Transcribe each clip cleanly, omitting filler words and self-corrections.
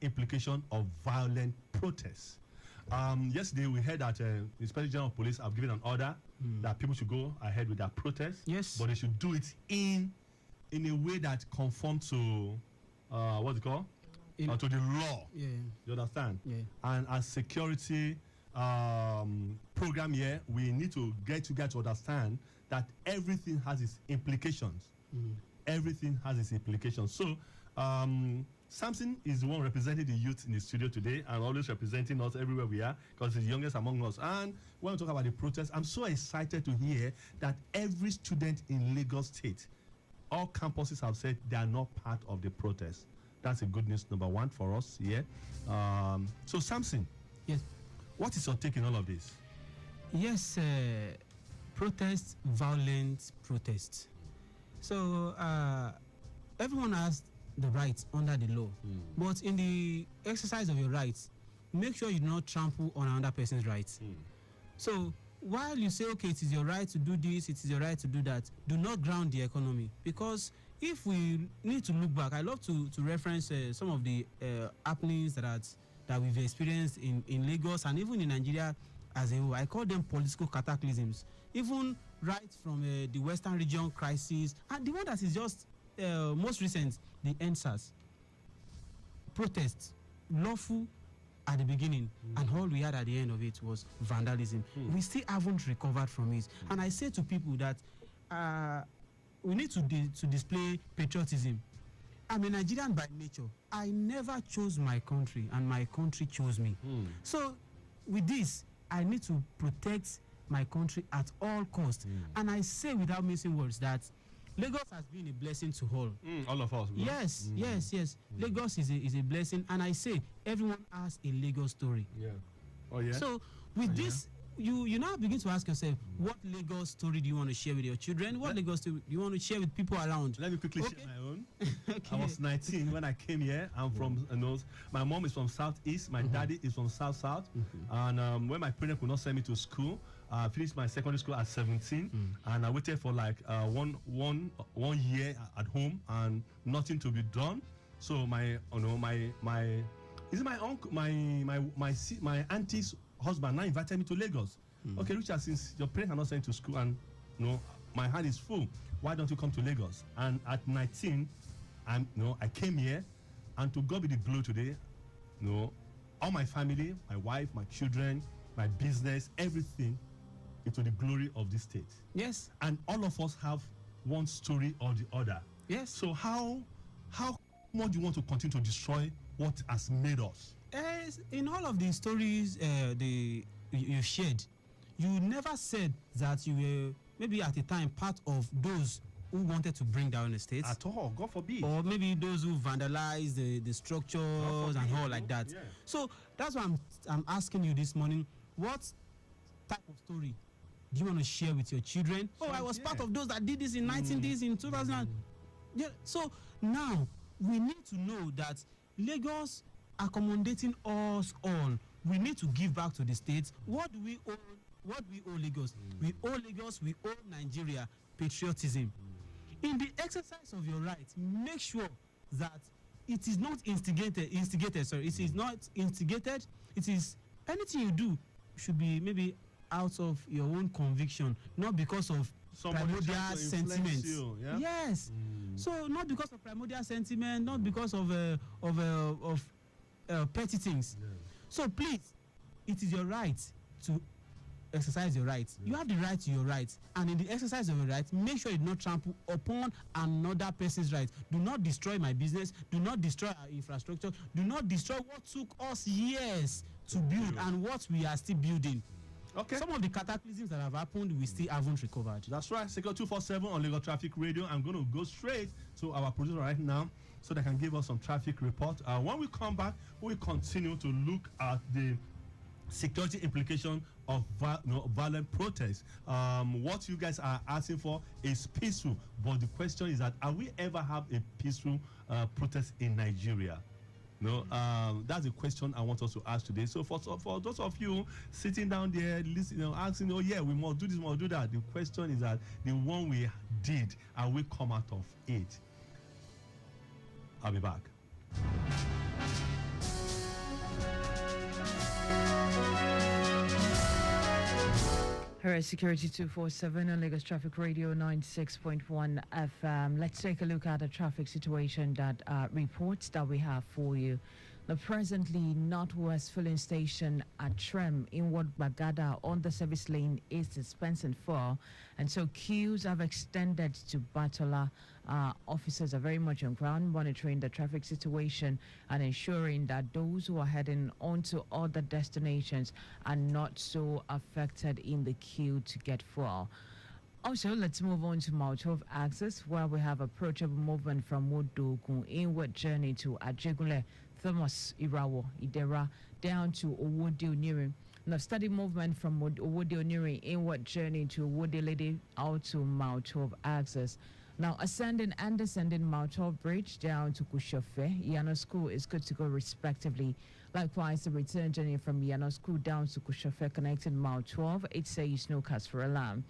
implication of violent protests. Yesterday we heard that the Inspector General of Police have given an order that people should go ahead with their protest. Yes. But they should do it in a way that conforms to what's it called? To the law. Yeah. You understand? Yeah. And as security program here, we need to get to understand that everything has its implications. Everything has its implications. So Samson is the one representing the youth in the studio today and always representing us everywhere we are because he's the youngest among us. And when we talk about the protest, I'm so excited to hear that every student in Lagos State, all campuses have said they are not part of the protest. That's a good news number one for us here. So Samson, yes, what is your take in all of this? Yes, protest, violent protest. So everyone has the rights under the law, but in the exercise of your rights, make sure you do not trample on another person's rights. So while you say, okay, it is your right to do this, it is your right to do that, do not ground the economy. Because if we need to look back, I love to reference some of the happenings that we've experienced in Lagos and even in Nigeria as a whole. I call them political cataclysms. Even right from the Western region crisis, and the one that is just most recent, the NSAS. Protests, lawful at the beginning, and all we had at the end of it was vandalism. We still haven't recovered from it. And I say to people that we need to display patriotism. I'm a Nigerian by nature. I never chose my country, and my country chose me. So with this, I need to protect my country at all costs. And I say without missing words that Lagos has been a blessing to all. All of us. Bro. Yes. Lagos is a blessing, and I say everyone has a Lagos story. Yeah. Oh yeah. So with this, you now begin to ask yourself, what Lagos story do you want to share with your children? What Lagos story do you want to share with people around? Let me quickly share my own. I was 19 when I came here. I'm from my mom is from Southeast, my daddy is from South. And when my parents could not send me to school, I finished my secondary school at 17, and I waited for like one year at home and nothing to be done. So my uncle, my auntie's husband now invited me to Lagos. Okay, Richard, since your parents are not sent to school and my hand is full, why don't you come to Lagos? And at 19, I came here, and to God be the glory today. All my family, my wife, my children, my business, everything is to the glory of this state. Yes. And all of us have one story or the other. Yes. So how much do you want to continue to destroy what has made us? In all of the stories you shared, you never said that you were maybe at the time part of those who wanted to bring down the state. At all, God forbid. Or maybe those who vandalized the structures and all like that. Yeah. So that's why I'm asking you this morning, what type of story do you want to share with your children? I was part of those that did this in 19 in 2000. Yeah. So now we need to know that Lagos accommodating us all, we need to give back to the states. What do we owe? What we owe Lagos? We owe Lagos, we owe Nigeria patriotism. In the exercise of your rights, make sure that it is not instigated. It is not instigated. It is anything you do should be maybe out of your own conviction, not because of primordial sentiment. Yeah? Yes. So not because of primordial sentiment, not because of petty things. Yeah. So please, it is your right to exercise your rights. You have the right to your rights, and in the exercise of your rights, make sure you do not trample upon another person's rights. Do not destroy my business. Do not destroy our infrastructure. Do not destroy what took us years to build and what we are still building. Okay. Some of the cataclysms that have happened, we still haven't recovered. That's right. SECURITY247 on Lagos Traffic Radio. I'm going to go straight to our producer right now so they can give us some traffic report. When we come back, we'll continue to look at the security implication of violent protests. What you guys are asking for is peaceful, but the question is that are we ever have a peaceful protest in Nigeria? That's the question I want us to ask today. So for those of you sitting down there listening, asking, we must do this, we must do that. The question is that the one we did, are we come out of it? I'll be back. Correct, Security 247 on Lagos Traffic Radio 96.1 FM. Let's take a look at the traffic situation that reports that we have for you. Now, presently, Northwest Filling Station at Trem in Ward Bagada on the service lane is dispensing for, and so queues have extended to Batola. Officers are very much on ground monitoring the traffic situation and ensuring that those who are heading on to other destinations are not so affected in the queue to get fuel. Also, let's move on to Mile 12 access, where we have approachable movement from Wodogun inward journey to Ajegunle, Thomas, Irawo, Idera, down to Owode Onirin. Now, steady movement from Owode Onirin inward journey to Owode Lady out to Mile 12 access. Now, ascending and descending Mile 12 bridge down to Kushofe, Yano School is good to go respectively. Likewise, the return journey from Yano School down to Kushofe connecting Mile 12, it says no cause for alarm.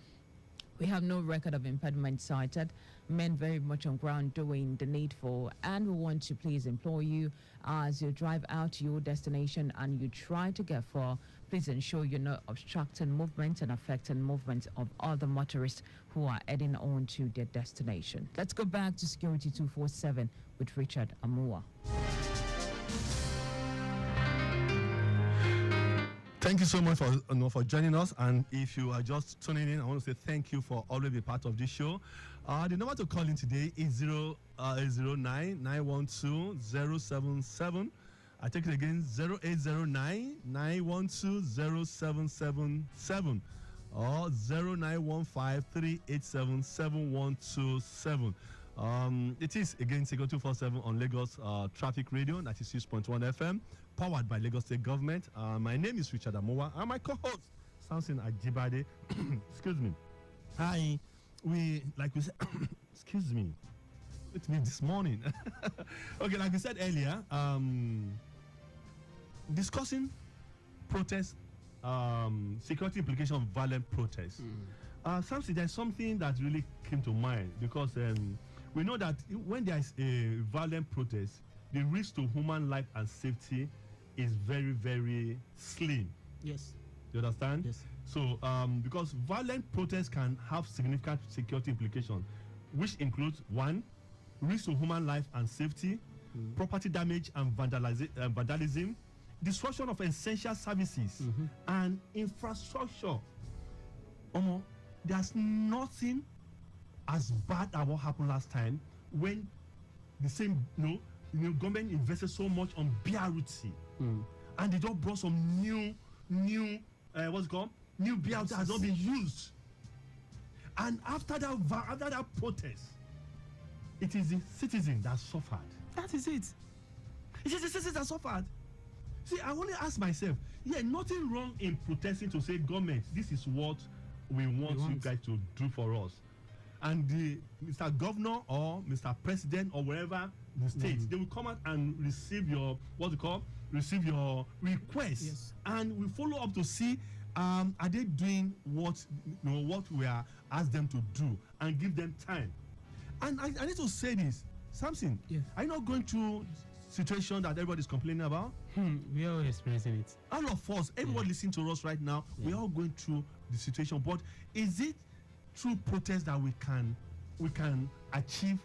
We have no record of impediment cited. Men very much on ground doing the needful, and we want to please implore you as you drive out to your destination and you try to get far, please ensure you're not obstructing movement and affecting movement of other motorists who are heading on to their destination. Let's go back to Security 247 with Richard Amuwa. Thank you so much for joining us. And if you are just tuning in, I want to say thank you for always being part of this show. The number to call in today is 0809-912-077. I take it again, 0809-912-0777 or 0915-387-7127. It is again Security 247 on Lagos Traffic Radio 96.1 FM, powered by Lagos State Government. My name is Richard Amuwa, and my co-host Samson Ajibade. Excuse me. Hi, we said. Excuse me. It's me this morning. Okay, like we said earlier, discussing protest, security implication of violent protests. Samson, there's something that really came to mind because we know that when there is a violent protest, the risk to human life and safety is very, very slim. Yes. You understand? Yes. So, because violent protests can have significant security implications, which includes 1, risk to human life and safety, property damage and vandalism, disruption of essential services, and infrastructure. There's nothing as bad as what happened last time when the same government invested so much on BRT, and they just brought some new what's it called? New BRT that has not been used. And after that protest, it is the citizen that suffered. That is it. It is the citizen that suffered. See, I only ask myself, nothing wrong in protesting to say, government, this is what we want you guys to do for us. And the Mr. Governor or Mr. President or wherever the state, they will come out and receive your receive your request. Yes. And we follow up to see are they doing what we are asked them to do, and give them time. And I need to say this, Samson. Yes. Are you not going through situation that everybody's complaining about? We are all experiencing it. All of us, everybody listening to us right now, we're all going through the situation. But is it through protest that we can achieve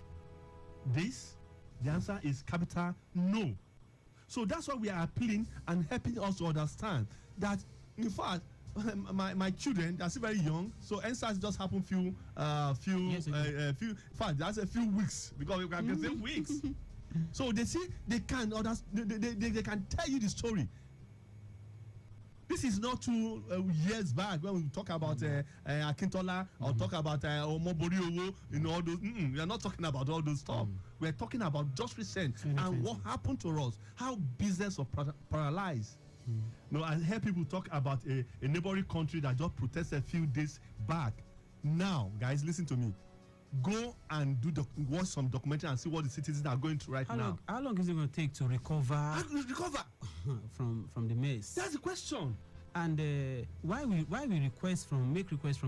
this? The answer is capital no. So that's why we are appealing and helping us to understand that, in fact, my children, they're still very young, so NSAS just happened in fact, that's a few weeks, because we can say weeks. So they see they can they can tell you the story. This is not 2 years back when we talk about Akintola or talk about Omobori Owo, all those. We are not talking about all those stuff. We are talking about just recent and what happened to us, how business was paralyzed. I hear people talk about a neighboring country that just protested a few days back. Now, guys, listen to me. Go and watch some documentary and see what the citizens are going through now. How long is it going to take to recover from the mess? That's the question. And why we make requests from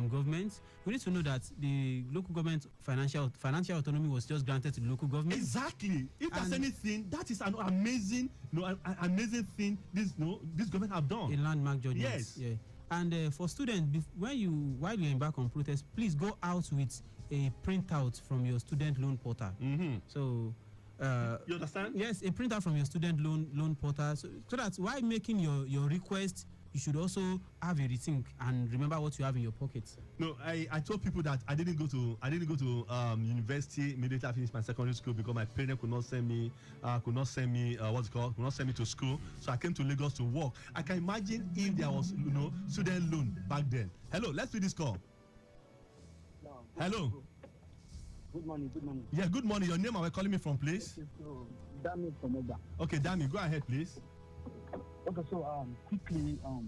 government? We need to know that the local government financial autonomy was just granted to the local government. Exactly. If there's anything, that is an amazing, amazing thing this government have done. A landmark judgment. Yes. Yeah. And for students, while you embark on protest, please go out with a printout from your student loan portal. So. You understand? Yes, a printout from your student loan portal, so that while making your request, you should also have a rethink and remember what you have in your pocket. No, I told people that I didn't go to university immediately I finished my secondary school because my parents could not send me to school. So I came to Lagos to work. I can imagine if there was student loan back then. Hello, let's do this call. No, hello. Good morning. Yeah, good morning. Your name and where calling me from, please? Dami from Oba. Okay, Dami, go ahead, please. Okay, so quickly, I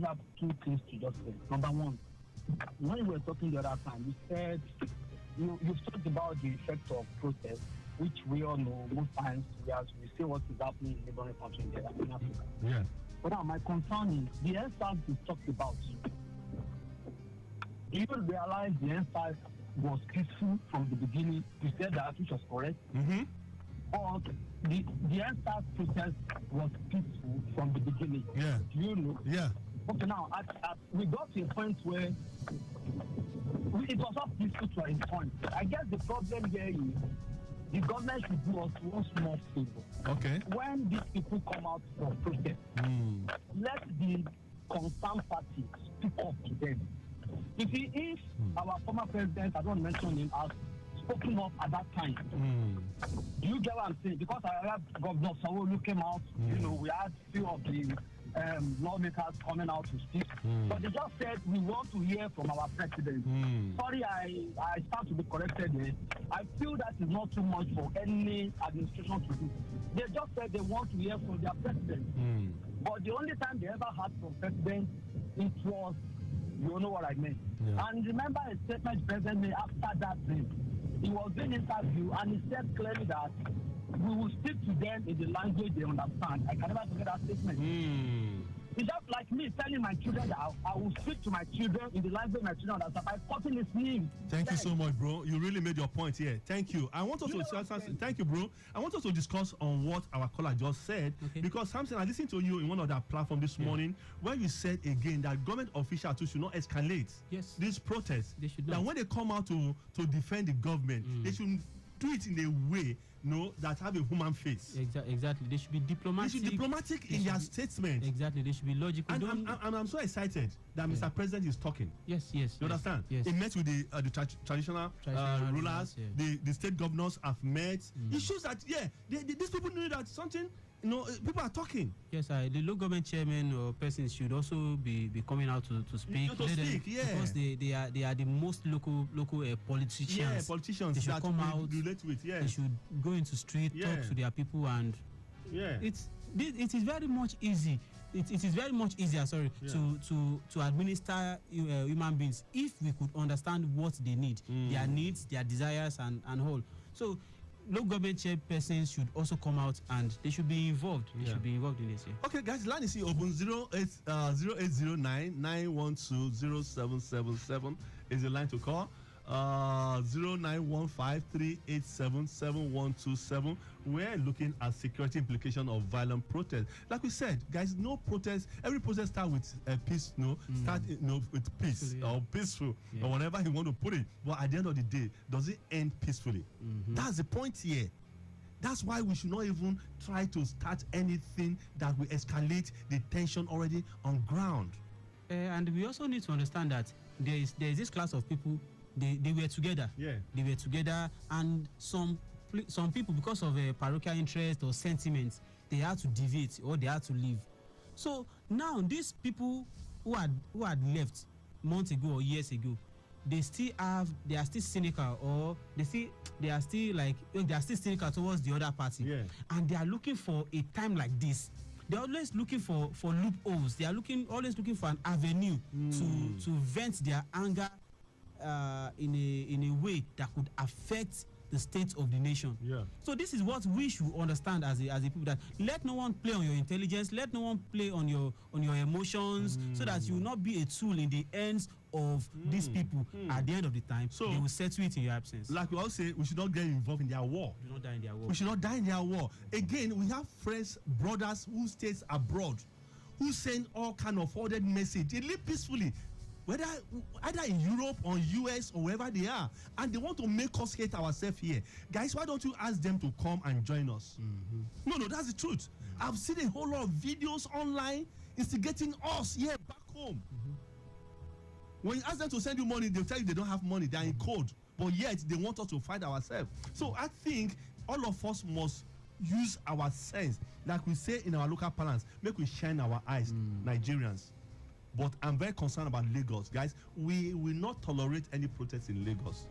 have two things to just say. Number one, when you were talking the other time, you said you've talked about the effect of protest, which we all know most times we see what is happening in neighboring countries in Africa. Yeah. But now my concern is the NSAS you talked about. Do you realize the NSAS was peaceful from the beginning? You said that, which was correct. Or the NSAS protest was peaceful from the beginning. Yeah. Do you know? Yeah. Okay, now we got to a point where it was not peaceful to a point. I guess the problem here is the government should do us one small favor. Okay. When these people come out for protest, let the concerned parties speak up to them. You see, if our former president, I don't mention him, has spoken up at that time, do you get what I'm saying? Because I heard Governor Sanwo-Olu came out, we had few of the lawmakers coming out to speak, but they just said we want to hear from our president. Sorry, I stand to be corrected there. I feel that is not too much for any administration to do. They just said they want to hear from their president. But the only time they ever heard from president, it was, you know what I mean. Yeah. And remember a statement the president made after that thing. He was being interviewed and he said clearly that we will speak to them in the language they understand. I can never forget that statement. It's just like me telling my children that I will speak to my children in the language my children understand by cutting his name. Thank you so much, bro. You really made your point here. Thank you. I want us thank you, bro. I want us to discuss on what our caller just said, because something I listened to you in one of the platforms this morning where you said again that government officials should not escalate this protest. They should not. That when they come out to defend the government, they should do it in a way that have a human face. Exactly. They should be diplomatic. They should be diplomatic in their statement. Exactly. They should be logical. And I'm so excited that Mr. President is talking. Yes. You understand? Yes. He met with the traditional rulers. The state governors have met. It shows that these people knew that something. People are talking. Yes, the local government chairman or persons should also be coming out to speak. Because they are the most local politicians. Yeah, politicians. They should that come out. Relate with. They should go into street, talk to their people, and it is very much easy. It is very much easier, to administer human beings if we could understand what they need, their needs, their desires, and all. So, local government chairpersons should also come out and they should be involved. They should be involved in this. Okay, guys, line is open 0809 912 0777 is the line to call. 0915-387-7127. We're looking at security implication of violent protest. Like we said, guys, no protest. Every protest starts with peace. Start with peace or peaceful or whatever you want to put it. But at the end of the day, does it end peacefully? That's the point here. That's why we should not even try to start anything that will escalate the tension already on ground. And we also need to understand that there is this class of people. They were together. They were together, and some people, because of a parochial interest or sentiment, they had to deviate or they had to leave. So now these people who had left months ago or years ago, they are still cynical, or they are still cynical towards the other party, and they are looking for a time like this. They're always looking for loopholes. They are always looking for an avenue to vent their anger in a way that could affect the state of the nation. So this is what we should understand as a people, that let no one play on your intelligence, let no one play on your emotions, so that you will not be a tool in the hands of these people. At the end of the time, so they will settle it in your absence. Like we all say, we should not get involved in their war. Do not die in their war. We should not die in their war. Again, we have friends, brothers who stays abroad, who send all kind of forwarded message. They live peacefully, whether either in Europe or US or wherever they are, and they want to make us hate ourselves here. Guys, why don't you ask them to come and join us? No, that's the truth. I've seen a whole lot of videos online instigating us here back home. When you ask them to send you money, they'll tell you they don't have money, they're in code, but yet they want us to fight ourselves. So I think all of us must use our sense, like we say in our local parlance, make we shine our eyes, Nigerians. But I'm very concerned about Lagos. Guys, we will not tolerate any protests in Lagos,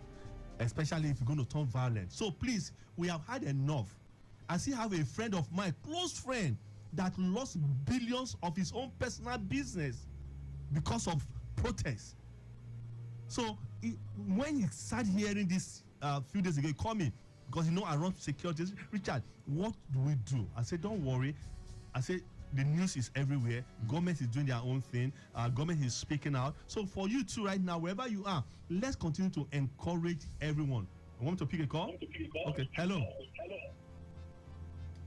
especially if you're going to turn violent. So please, we have had enough. I still have a friend of mine, close friend, that lost billions of his own personal business because of protests. So when he started hearing this a few days ago, he called me because I run security. Richard, what do we do? I said, don't worry. I said, the news is everywhere. Government is doing their own thing. Government is speaking out. So for you too right now, wherever you are, let's continue to encourage everyone. I want to pick a call? Okay, hello.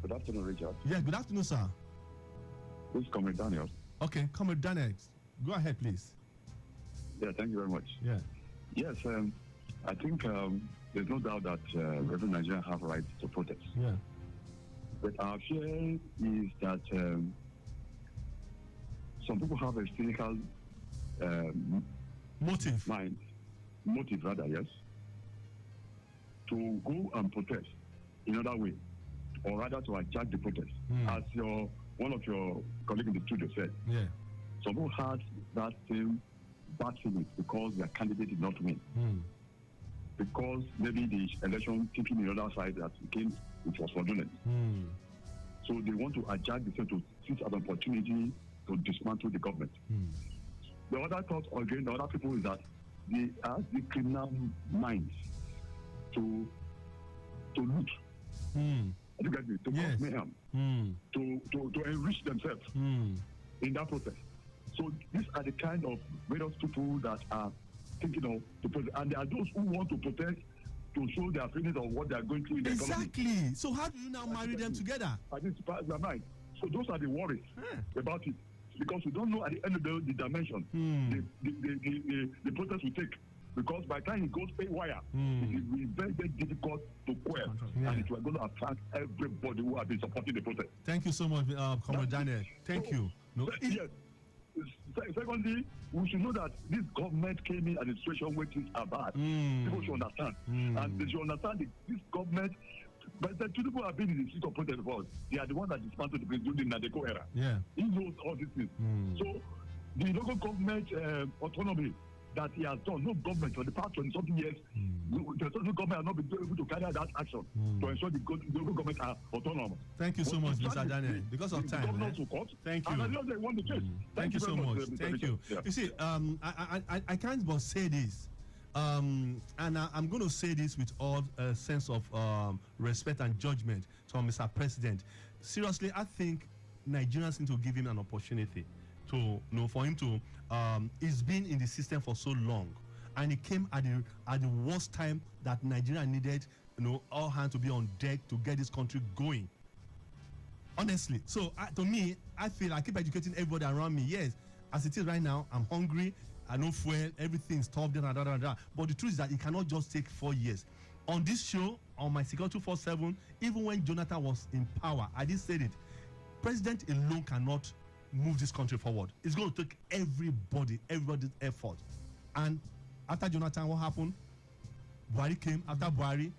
Good afternoon, Richard. Yeah, good afternoon, sir. This is Comrade Daniel. Okay, Comrade Daniel. Go ahead, please. Yeah, thank you very much. Yeah. Yes, I think there's no doubt that every Nigerian have right to protest. Yeah. But our fear is that some people have a cynical motive, rather, yes, to go and protest in another way, or rather to hijack the protest. As one of your colleagues in the studio said, some people had that same bad feelings because their candidate did not win. Because maybe the election thinking the other side that became it was fraudulent. So they want to hijack the state to seize an opportunity to dismantle the government. The other thought again, the other people is that they have the criminal minds to loot. You get me? To cause mayhem, to enrich themselves in that process. So these are the kind of various people that are thinking of to protest, and there are those who want to protest to show their feelings of what they are going through in the economy. Exactly. So how do you now marry them together? I think it's part of their mind. So those are the worries about it, because we don't know at the end of the dimension the protest will take. Because by the time it goes haywire, it will be very, very difficult to quell, and it will going to attract everybody who has been supporting the protest. Thank you so much, Comrade Daniel. Thank you. Yes. Secondly, we should know that this government came in at a situation where things are bad. People should understand. And they should understand that this government, but the two people have been in the seat of protest before. They are the ones that dismantled the place during the Nadeko era. He knows all these things. So the local government autonomy that he has done, no government for the past 20-something years, the local government has not been able to carry out that action to ensure the local government are autonomous. Thank you so much, Mr. Daniel. Because of time. Thank you. Thank you so much. Thank you. You see, I can't but say this, and I'm going to say this with all sense of respect and judgment to Mr. President. Seriously, I think Nigerians need to give him an opportunity to for him to he's been in the system for so long, and he came at the worst time that Nigeria needed all hands to be on deck to get this country going, honestly. So to me, I feel I keep educating everybody around me. Yes, as it is right now, I'm hungry, I know fuel, everything's tough, but the truth is that it cannot just take 4 years. On this show, on my SECURITY247, even when Jonathan was in power, I did say it, president alone cannot move this country forward. It's going to take everybody's effort. And after Jonathan, what happened? Buhari came. After Buhari,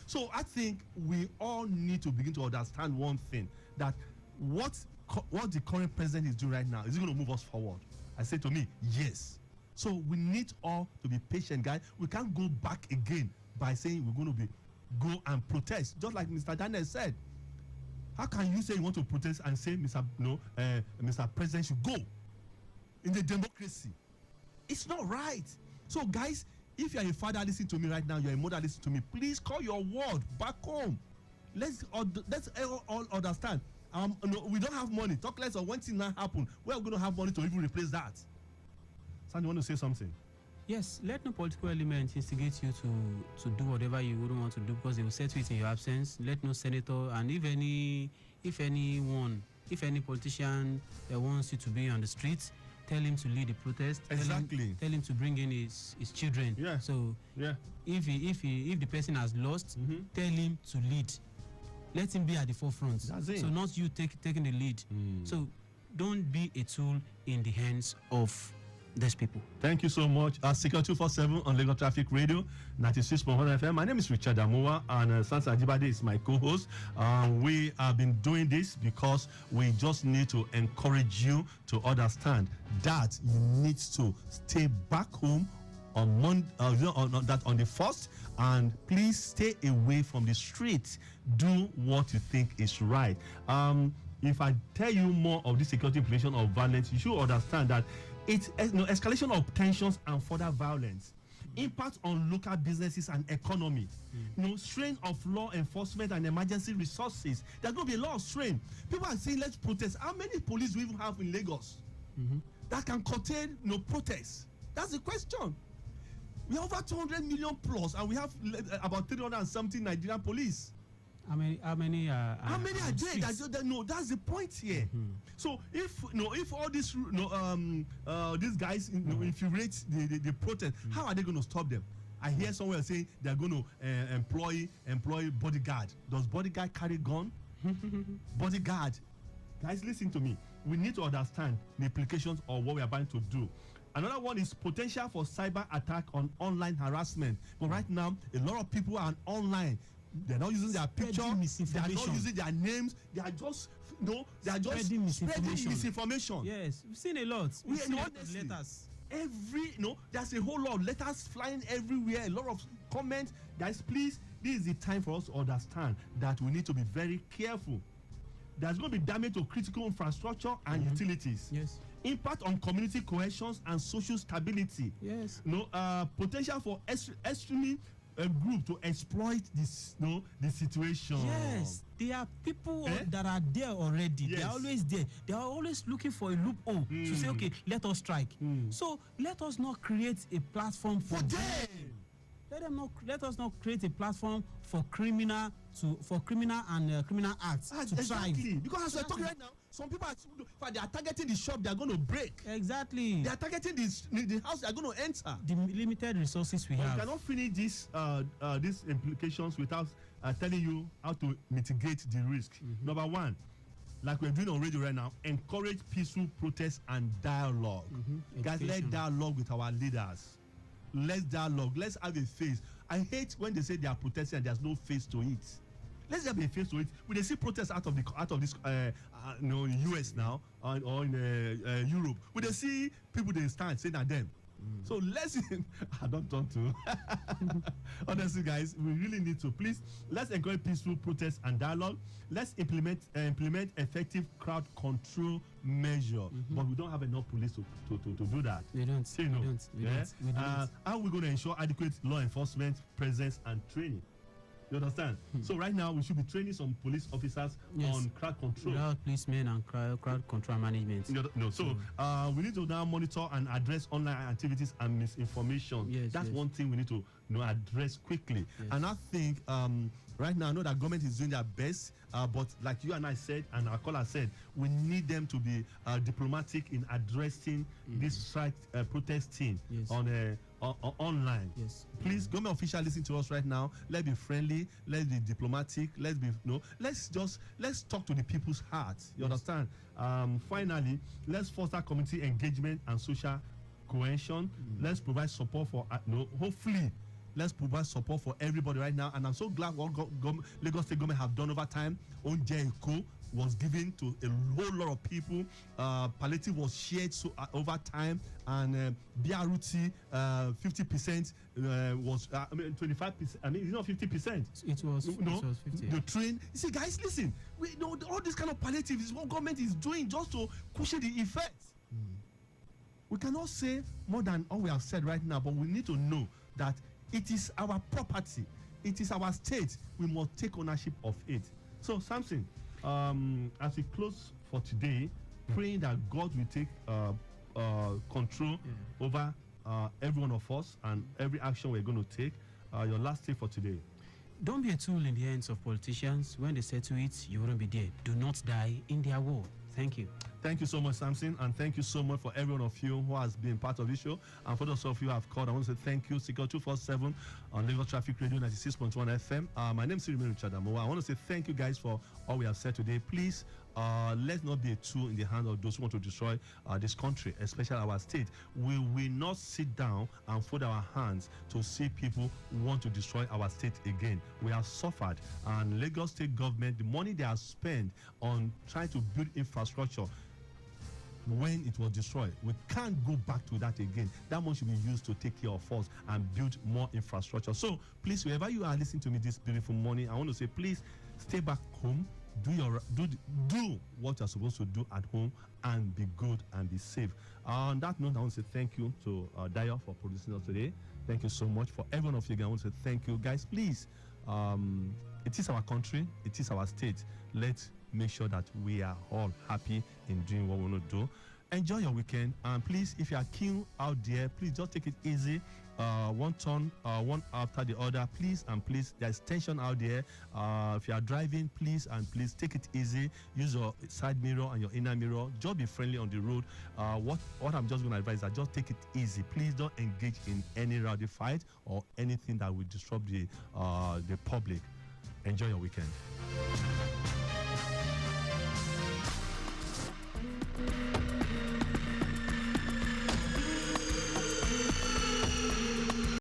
So I think we all need to begin to understand one thing, that what the current president is doing right now, is it going to move us forward? I say to me, yes. So we need all to be patient, guys. We can't go back again by saying we're going to go and protest, just like Mr. Daniel said. How can you say you want to protest and say Mr. President should go in the democracy? It's not right. So, guys, if you're a father listening to me right now, you're a mother listening to me, please call your word back home. Let's all understand. We don't have money. Talk less of when things not happen. We're going to have money to even replace that. Sam, you want to say something? Yes, let no political element instigate you to do whatever you wouldn't want to do, because they will settle it in your absence. Let no senator, and if anyone if any politician wants you to be on the streets, tell him to lead the protest. Exactly. Tell him to bring in his children. Yeah. So yeah. If the person has lost, tell him to lead. Let him be at the forefront. That's it. So not you taking the lead. So don't be a tool in the hands of these people. Thank you so much. SECURITY247 on Lagos Traffic Radio, 96.1 FM. My name is Richard Amuwa, and Sansa Ajibade is my co-host. We have been doing this because we just need to encourage you to understand that you need to stay back home on Monday, on the 1st, and please stay away from the streets. Do what you think is right. If I tell you more of the security implication of violence, you should understand that it's escalation of tensions and further violence, impact on local businesses and economy, strain of law enforcement and emergency resources. There's going to be a lot of strain. People are saying, let's protest. How many police do we even have in Lagos that can contain protests? That's the question. We have over 200 million plus, and we have about 300 and something Nigerian police. How many are there? No, that's the point here. So if all these these guys infuriate the protest, how are they going to stop them? I hear someone saying they are going to employ bodyguard. Does bodyguard carry gun? Bodyguard, guys, listen to me. We need to understand the implications of what we are about to do. Another one is potential for cyber attack on online harassment. But right now, a lot of people are online. They're not using their picture. They are not using their names. They are just spreading misinformation. Yes, we've seen a lot. We've seen letters. There's a whole lot of letters flying everywhere. A lot of comments. Guys, please, this is the time for us to understand that we need to be very careful. There's going to be damage to critical infrastructure and utilities. Yes. Impact on community cohesion and social stability. Yes. Potential for extreme group to exploit the situation. Yes, there are people that are there already. Yes. They are always there. They are always looking for a loophole to say, okay, let us strike. So let us not create a platform for them. Let us not create a platform for criminal and criminal acts to exactly. thrive. Because as we're talking right now, some people they are targeting the shop they are going to break. Exactly. They are targeting the house they are going to enter. The limited resources we have. We cannot finish these implications without telling you how to mitigate the risk. Number one, like we're doing on radio right now, encourage peaceful protest and dialogue. Guys, let's dialogue with our leaders. Let's dialogue. Let's have a face. I hate when they say they are protesting and there's no face to it. Let's have a face to it. When they see protests out of this US now or in Europe, when they see people they stand saying at them. So let's I don't want to. Honestly, guys, we really need to let's encourage peaceful protest and dialogue. Let's implement effective crowd control measure. But we don't have enough police to do that. We don't. We don't. How are we going to ensure adequate law enforcement presence and training? You understand? So right now we should be training some police officers on crowd control. Without policemen and crowd control management. So we need to now monitor and address online activities and misinformation. That's one thing we need to address quickly. And I think right now I know that government is doing their best, but like you and I said and our caller said, we need them to be diplomatic in addressing this strike protesting on online. Please, government officials, listen to us right now. Let's be friendly. Let's be diplomatic. Let's talk to the people's hearts. You understand? Finally, let's foster community engagement and social cohesion. Let's provide support for hopefully. Let's provide support for everybody right now, and I'm so glad what Lagos State government have done over time. Onjeko was given to a whole lot of people. Palliative was shared over time, and BRT 50% was 25%. I mean, it's not 50%. It was 50. The train. You see, guys, listen. We know all this kind of palliative is what government is doing just to cushion the effects. We cannot say more than all we have said right now, but we need to know that it is our property. It is our state. We must take ownership of it. So, Samson, as we close for today, praying that God will take control over every one of us and every action we're going to take. Your last tip for today. don't be a tool in the hands of politicians. When they settle it, you wouldn't be there. Do not die in their war. Thank you. Thank you so much, Samson, and thank you so much for every one of you who has been part of this show. And for those of you who have called, I want to say thank you. SECURITY247 on Lagos Traffic Radio 96.1 FM. My name is Richard Amuwa. I want to say thank you guys for all we have said today. Please, let's not be a tool in the hand of those who want to destroy this country, especially our state. We will not sit down and fold our hands to see people want to destroy our state again. We have suffered, and Lagos state government, the money they have spent on trying to build infrastructure when it was destroyed, we can't go back to that again. That money should be used to take care of us and build more infrastructure. So please, wherever you are listening to me this beautiful morning, I want to say, please stay back home. Do what you're supposed to do at home and be good and be safe. On that note, I want to say thank you to Dio for producing us today. Thank you so much. For every one of you guys, I want to say thank you. Guys, please, it is our country, it is our state. Let's make sure that we are all happy in doing what we want to do. Enjoy your weekend, and please, if you are keen out there, please just take it easy. One turn, one after the other, please and please. There's tension out there. If you are driving, please and please take it easy. Use your side mirror and your inner mirror. Just be friendly on the road. What I'm just going to advise is that just take it easy. Please don't engage in any rowdy fight or anything that will disrupt the public. Enjoy your weekend.